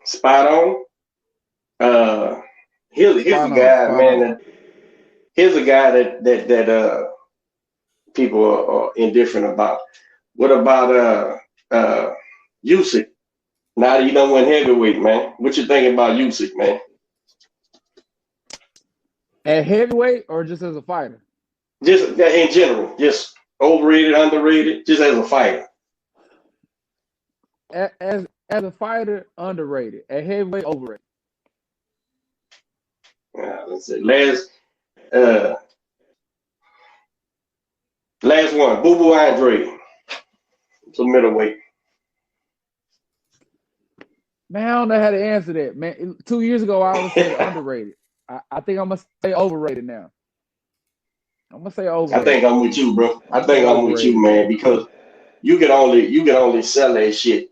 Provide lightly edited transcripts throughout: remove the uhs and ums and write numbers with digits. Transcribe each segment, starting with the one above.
Spot on. Here's a guy, man. Here's a guy that people are indifferent about. What about Usyk? Now that you done went heavyweight, man. What you thinking about Usyk, man? At heavyweight or just as a fighter? Just in general, just overrated, underrated, just as a fighter. As a fighter, underrated. At heavyweight, overrated. Let's see. Last one, Boo Boo Andre. It's a middleweight. Man, I don't know how to answer that, man. 2 years ago, I was saying underrated. I think I'm gonna say overrated now. I'm gonna say overrated. I think I'm with you, bro. I think I'm with you, man, because you can only sell that shit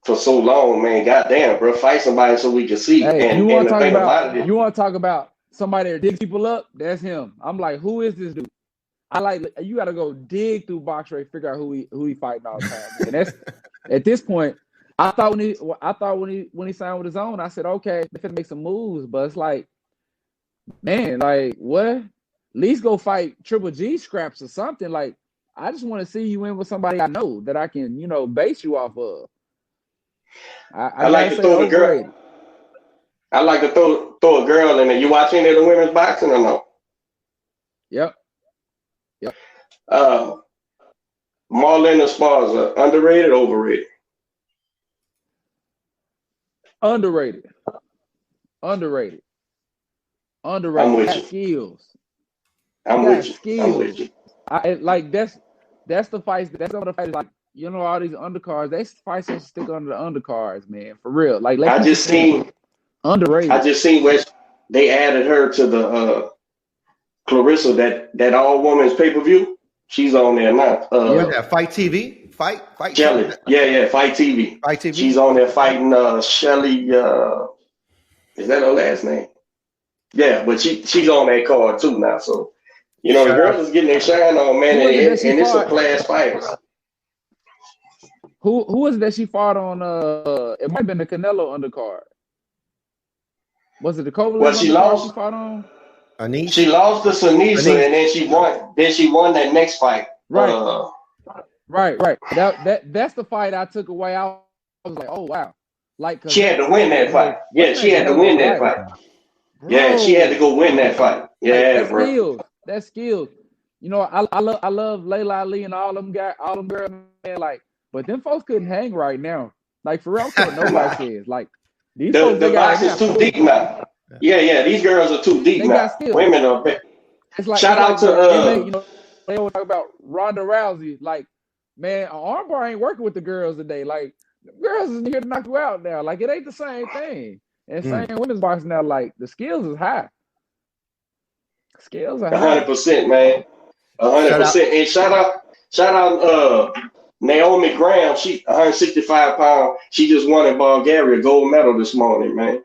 for so long, man. Goddamn, bro. Fight somebody so we can see. Hey, you want to talk about somebody that digs people up? That's him. I'm like, who is this dude? You got to go dig through BoxRec, figure out who he fighting all the time. And that's at this point. I thought when he signed with his own, I said, okay, they finna make some moves, but it's like, man, like what? At least go fight Triple G scraps or something. Like, I just want to see you in with somebody I know that I can, base you off of. I like to throw the girl. I like to throw a girl in there. You watch any of the women's boxing or no? Yep. Marlena Esparza, underrated, overrated? Underrated. I'm with you. Skills. I'm with you. That's the fights. That's some of the fights. Like, all these undercards. They fights that stick under the undercards, man. For real. Like I just seen underrated. I just seen where they added her to the Clarissa that all women's pay-per-view. She's on there now. Fight TV. Fight Shelly. Yeah, Fight TV. Fight TV. She's on there fighting Shelly. Is that her last name? Yeah, but she's on that card too now. So the girls is getting their shine on, man, and it's a class fighters. Who was it that she fought on? It might have been the Canelo undercard. Was it the Kovalev? Well, she lost. She fought on. Anise? She lost to Sanisa, and then she won. Then she won that next fight. Right. Right. That's the fight I took away. I was like, oh wow, like she had to win that fight. Yeah, she had to win that fight. Yeah, she had to go win that fight. Yeah, bro. That's skills. I love Layla Ali and all them girls, man. Like, but them folks couldn't hang right now. Like for real, nobody says. Like these folks, the box is too deep now. Yeah, these girls are too deep now. Women are big. Shout out to they always talk about Ronda Rousey. Like, man, an armbar ain't working with the girls today. Like, the girls is here to knock you out now. Like, it ain't the same thing. And same women's boxing now. Like, the skills is high. Skills are high. 100%, man. 100%. And shout out Naomi Graham. She 165 pounds. She just won in Bulgaria gold medal this morning, man.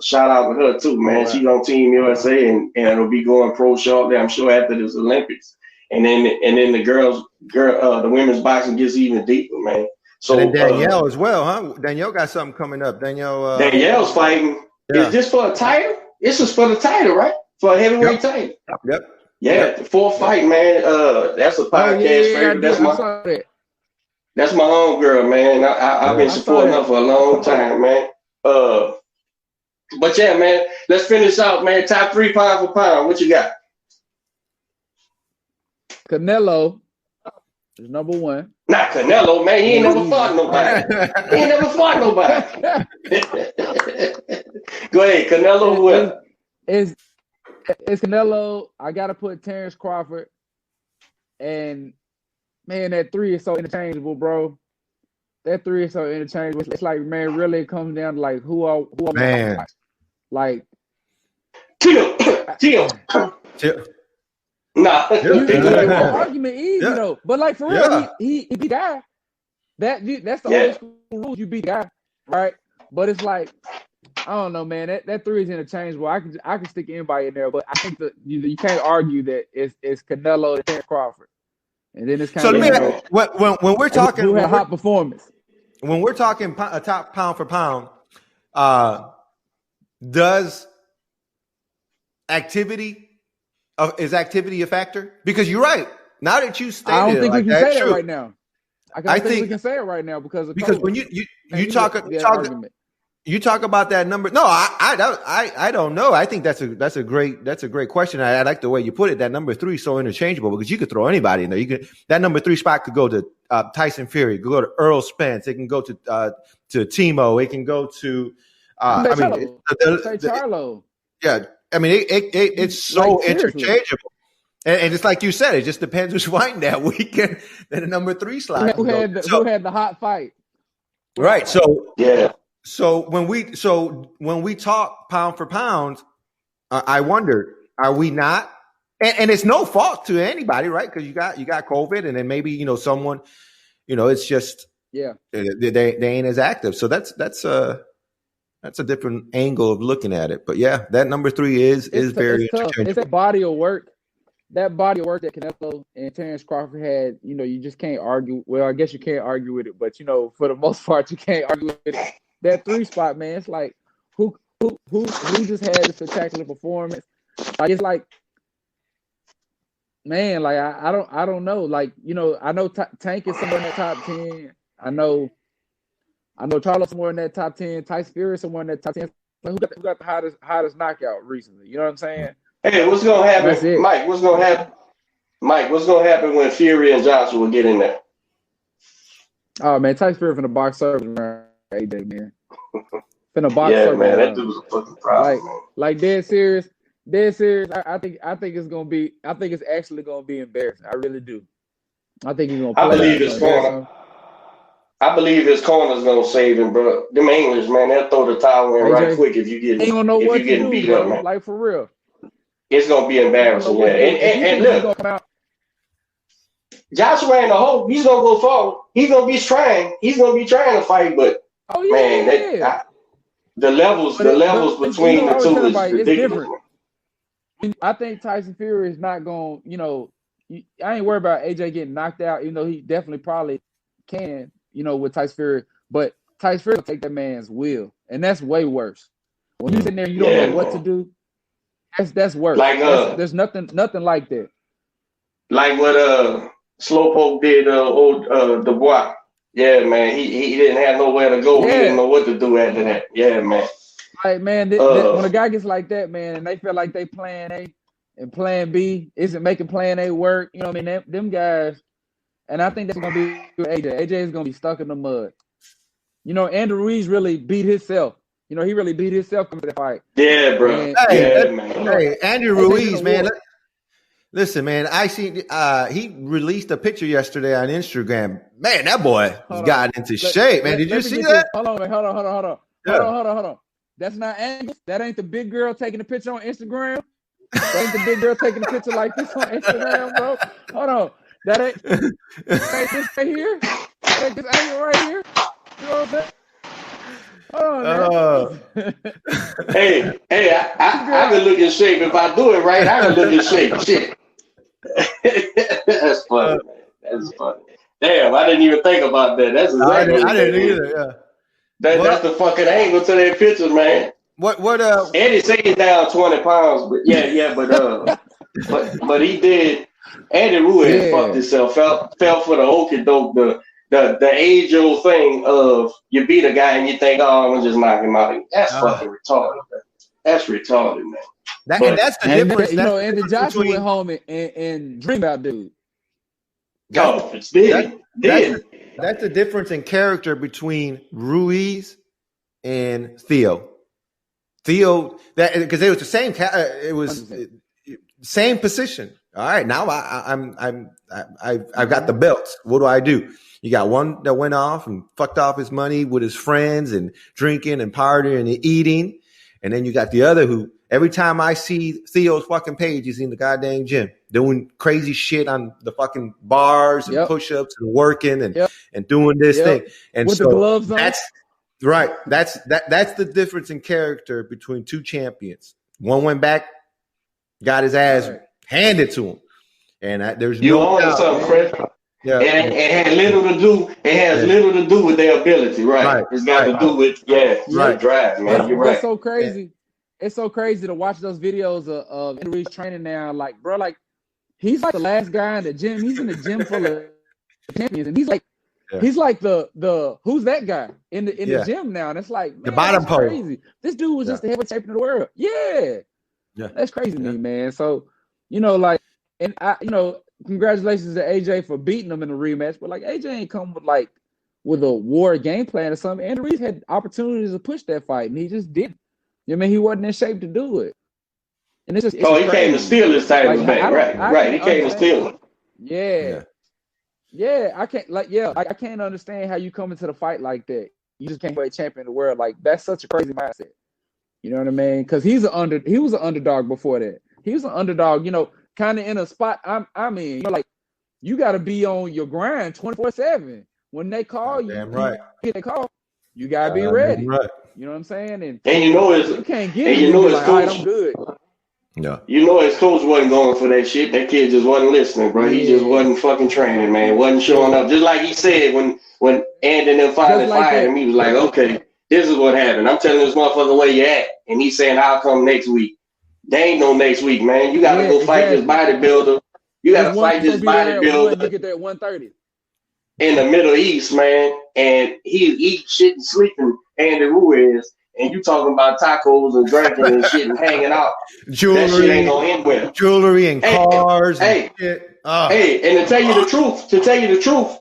Shout out to her too, man. She's on Team USA and it'll be going pro shortly, I'm sure, after this Olympics. And then the women's boxing gets even deeper, man. So and Danielle as well, huh? Danielle got something coming up. Danielle's fighting. Yeah. Is this for a title? This is for the title, right? For a heavyweight title. Yep. Yeah, the fourth fight, man. That's a podcast favorite. That's my own girl, man. I've been supporting her for a long time, man. But yeah, man, let's finish out, man. Top 3 pound for pound. What you got? Canelo is number 1. Not Canelo, man. He ain't never fought nobody. Go ahead, Canelo. Who is Canelo? I gotta put Terrence Crawford. And man, that 3 is so interchangeable, bro. That 3 is so interchangeable. It's like, man, really it comes down to like who are man. Like Chill. Nah. Argument easy though. But like for real, he beat the guy. That's the old school rules. You beat the guy, right? But it's like, I don't know, man. That 3 is interchangeable. I can stick anybody in there, but I think that you can't argue that it's Canelo and Terrence Crawford. And then it's kind of when we're talking who had hot performance. When we're talking a top pound for pound, Does is activity a factor? Because you're right. Now that you stated, I don't think like we can say that true. right now. I think we can say it right now because COVID. When you talk about that number. No, I don't know. I think that's a great question. I like the way you put it. That number 3 is so interchangeable because you could throw anybody in there. That number 3 spot could go to Tyson Fury, it could go to Earl Spence, it can go to Timo, it can go to Charlo. Yeah, I mean it's so like, interchangeable. And it's like you said, it just depends who's fighting that weekend. Then the number 3 slot. Who had the hot fight? Right. So yeah. So when we talk pound for pound, I wonder, are we not? And it's no fault to anybody, right? Because you got COVID, and then maybe someone, it's just they ain't as active. So that's a different angle of looking at it. But yeah, that number 3 is very interchangeable. It's a body of work. That body of work that Canelo and Terrence Crawford had, you just can't argue. Well, I guess you can't argue with it, but for the most part, you can't argue with it. That 3 spot, man, it's like who just had a spectacular performance? Like it's like, man, like I don't know. Like I know Tank is somewhere in that top 10. I know Charlo somewhere in that top 10. Tyson Fury somewhere in that top 10. Like, who got the hottest knockout recently? You know what I'm saying? Hey, what's gonna happen, Mike? What's gonna happen? Mike, what's gonna happen when Fury and Joshua get in there? Oh man, Tyson Fury from the box service around AJ, man. Finna box yeah, service man, around. that dude's a fucking problem. Like dead serious. I think it's gonna be. I think it's actually gonna be embarrassing. I really do. I think he's gonna. I believe his corner's gonna save him, bro. Them English, man, they'll throw the towel in right quick if you get beat up, man. Like for real. It's gonna be embarrassing, yeah. And look, Joshua ain't a hoe. He's gonna go forward. He's gonna be trying. He's gonna be trying to fight, but the levels between the two is ridiculous. I think Tyson Fury is not going. I ain't worried about AJ getting knocked out, even though he definitely probably can. With Tyson Fury, but Tyson Fury will take that man's will, and that's way worse. When you're sitting there, you don't know what to do. That's worse. Like there's nothing like that. Like what Slowpoke did, old Dubois. Yeah, man, he didn't have nowhere to go. Yeah. He didn't know what to do after that. Yeah, man. Like man, when a guy gets like that, man, and they feel like they plan A and plan B isn't making plan A work. You know what I mean? Them guys, and I think that's gonna be AJ. AJ is gonna be stuck in the mud. Andrew Ruiz really beat himself. He really beat himself in the fight. Yeah, bro. Hey, Andrew Ruiz, man. Listen, man. I see. He released a picture yesterday on Instagram. Man, that boy has gotten into shape, man. Did you see that? Hold on. Hold on. That's not Angus. That ain't the big girl taking a picture on Instagram. That ain't the big girl taking a picture like this on Instagram, bro. Hold on. That ain't this right here. That ain't this angle right here. You know what I'm saying? Hey, I can look in shape. If I do it right, I can look in shape. Shit. That's funny, man. That's funny. Damn, I didn't even think about that. That's exactly I didn't either, yeah. That's the fucking angle to that picture, man. What Eddie said he's down 20 pounds, but he did. Andy Ruiz fucked himself, fell for the okie doke, the age-old thing of you beat a guy and you think, oh, I'm gonna just knock him out. That's fucking retarded, man. That's retarded, man. That's the difference. And then Joshua went home and dreamed about dude. Oh, it's big. That's the difference in character between Ruiz and Theo. That because it was the same. It was same position. All right, now I've got the belts. What do I do? You got one that went off and fucked off his money with his friends and drinking and partying and eating, and then you got the other who every time I see Theo's fucking page, he's in the goddamn gym doing crazy shit on the fucking bars and push-ups and working and doing this thing. And with so the gloves on. That's right. That's the difference in character between two champions. One went back, got his ass handed to him, and there's you no on something, Chris. Yeah. It had little to do. It has little to do with their ability, right? It's got to do with drive, man. You're right. It's so crazy. It's so crazy to watch those videos of Andy Ruiz training now. Like, bro, like he's like the last guy in the gym. He's in the gym full of champions, and he's like the who's that guy in the gym now? And it's like, man, the bottom pole. Crazy. This dude was just the heavyweight champion of the world. Yeah, that's crazy to me, man. So like, and congratulations to AJ for beating him in the rematch. But like, AJ ain't come with a war game plan or something. Andy Ruiz had opportunities to push that fight, and he just didn't. I mean, he wasn't in shape to do it. And it's just he came to steal his title back, right? He came to steal it. Yeah. I can't understand how you come into the fight like that. You just can't be a champion of the world. Like, that's such a crazy mindset. You know what I mean? Because he was an underdog before that. He was an underdog, kind of in a spot I'm in. Like, you got to be on your grind 24/7. When they call you, they call. You gotta be ready. Right. You know what I'm saying? And you can't get it. You know his coach. I'm good. Yeah. His coach wasn't going for that shit. That kid just wasn't listening, bro. He just wasn't fucking training, man. Wasn't showing up. Just like he said when Andy and them finally fired him, he was like, okay, this is what happened. I'm telling this motherfucker where you at. And he's saying, I'll come next week. There ain't no next week, man. You gotta go fight this bodybuilder. You gotta fight this bodybuilder. You get that 130. In the Middle East, man, and he's eating shit and sleeping, Andy Ruiz, and you talking about tacos and drinking and shit and hanging out. Jewelry, that shit ain't gonna end well. Jewelry and cars. And to tell you the truth,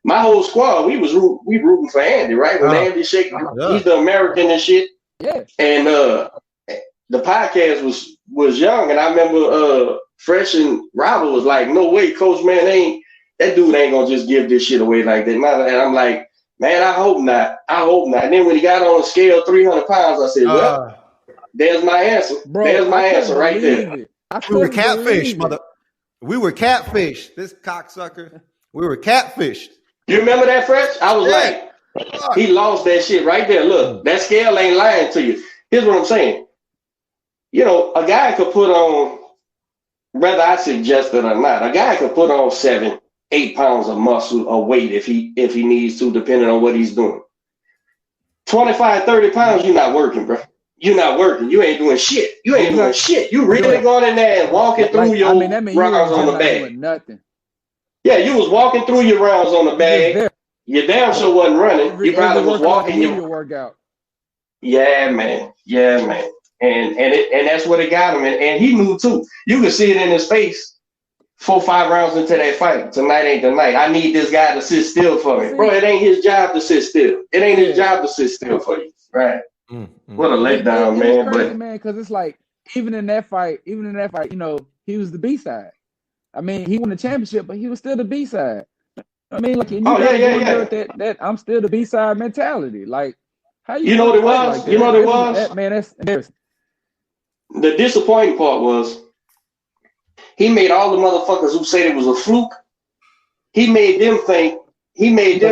my whole squad, we rooting for Andy, right? When Andy shaking, he's the American and shit. Yeah. And the podcast was young, and I remember Fresh and Robert was like, "No way, Coach, man, that dude ain't gonna just give this shit away like that." And I'm like, man, I hope not. And then when he got on the scale 300 pounds, I said, well, there's my answer. Bro, there's my answer right there. We were catfish, mother. We were catfish. This cocksucker. We were catfished. You remember that, Fresh? I was like, he lost that shit right there. Look, that scale ain't lying to you. Here's what I'm saying. A guy could put on, whether I suggest it or not, a guy could put on 7-8 pounds of muscle or weight if he needs to, depending on what he's doing. 25, 30 pounds, you're not working, bro. You're not working. You ain't doing shit. You really going in there and walking through your rounds on the bag. Nothing. Yeah, you was walking through your rounds on the bag. Your damn sure wasn't running. You probably was walking your workout. Yeah, man. And that's what it got him. And he knew too. You could see it in his face. 4-5 rounds into that fight. Tonight ain't the night. I need this guy to sit still for me. Bro, it ain't his job to sit still. It ain't his job to sit still for you. Right. What a letdown, man. Crazy, man, because it's like, even in that fight, he was the B-side. I mean, he won the championship, but he was still the B-side. I mean, like, that I'm still the B-side mentality. Like, how you know what it was? Like, you know what it was? Man, that's embarrassing. The disappointing part was he made all the motherfuckers who said it was a fluke, he made them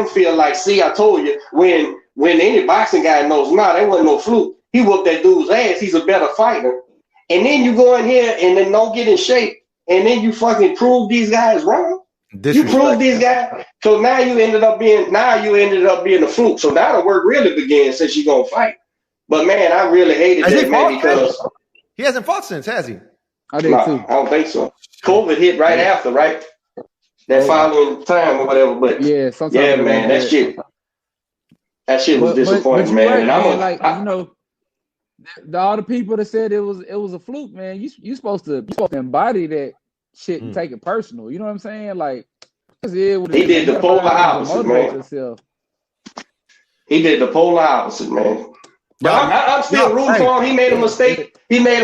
feel like, see, I told you, when any boxing guy knows, that wasn't no fluke. He whooped that dude's ass. He's a better fighter. And then you go in here and then don't get in shape. And then you fucking prove these guys wrong. You prove these guys. So now you ended up being a fluke. So now the work really begins since you're going to fight. But man, I really hated that, man, because he hasn't fought since, has he? I did too. I don't think so. COVID hit right after, right? That following time or whatever. But yeah, man, that shit was disappointing, man. Right, and all the people that said it was a fluke, man. You supposed to embody that shit and take it personal. You know what I'm saying? Like, he did the polar opposite, man. He did the polar opposite, man. But I'm still rooting for him. He made a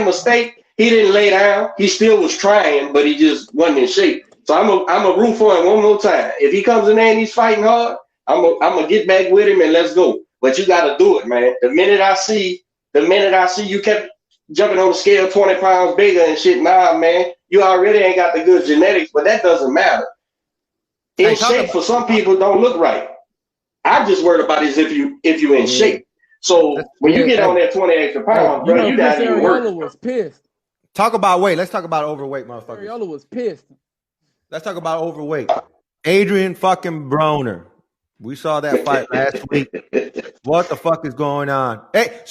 mistake. He didn't lay down. He still was trying, but he just wasn't in shape. So I'm a root for him one more time. If he comes in there and he's fighting hard, I'm gonna get back with him and let's go. But you got to do it, man. The minute I see you kept jumping on the scale 20 pounds bigger and shit, man, you already ain't got the good genetics. But that doesn't matter. In shape for some people don't look right. I'm just worried about is if you in shape. So when you get on that 20 extra pounds, bro, you got to even work. Was pissed. Talk about weight. Let's talk about overweight, motherfuckers. Ariola was pissed. Let's talk about overweight. Adrian fucking Broner. We saw that fight last week. What the fuck is going on? Hey.